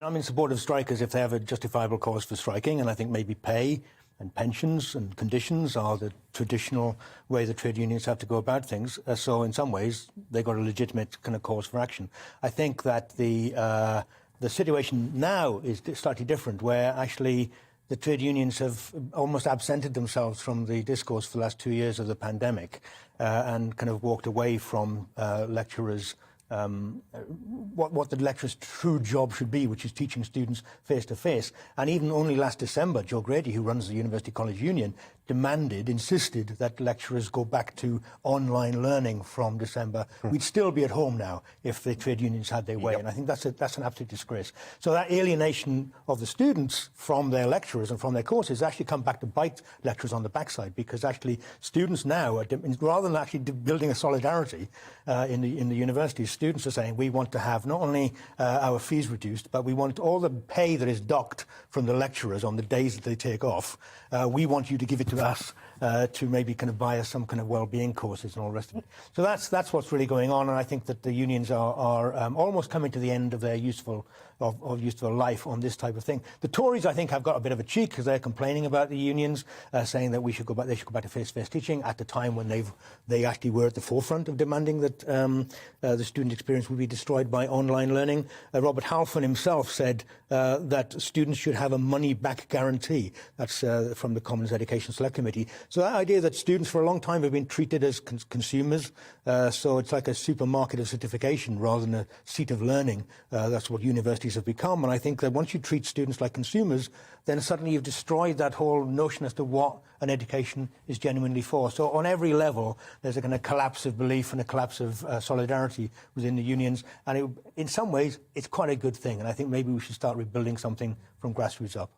I'm in support of strikers if they have a justifiable cause for striking, and I think maybe pay and pensions and conditions are the traditional way the trade unions have to go about things. So in some ways, they've got a legitimate kind of cause for action. I think that the situation now is slightly different, where actually the trade unions have almost absented themselves from the discourse for the last 2 years of the pandemic and kind of walked away from lecturers' what the lecturer's true job should be, which is teaching students face-to-face. And even only last December, Joe Grady, who runs the University College Union, insisted that lecturers go back to online learning from December. We'd still be at home now if the trade unions had their way, and I think that's an absolute disgrace. So that alienation of the students from their lecturers and from their courses actually come back to bite lecturers on the backside, because actually students now, rather than actually building a solidarity in the universities, students are saying we want to have not only our fees reduced, but we want all the pay that is docked from the lecturers on the days that they take off. We want you to give it to us to maybe kind of buy us some kind of well-being courses and all the rest of it. So that's what's really going on, and I think that the unions are almost coming to the end of their useful life on this type of thing. The Tories, I think, have got a bit of a cheek because they're complaining about the unions, saying that they should go back to face-to-face teaching at the time when they actually were at the forefront of demanding that the student experience would be destroyed by online learning. Robert Halfon himself said that students should have a money-back guarantee. That's from the Commons Education Select Committee. So that idea that students for a long time have been treated as consumers, so it's like a supermarket of certification rather than a seat of learning. That's what universities have become. And I think that once you treat students like consumers, then suddenly you've destroyed that whole notion as to what an education is genuinely for. So on every level, there's a kind of collapse of belief and a collapse of solidarity within the unions. And in some ways, it's quite a good thing. And I think maybe we should start rebuilding something from grassroots up.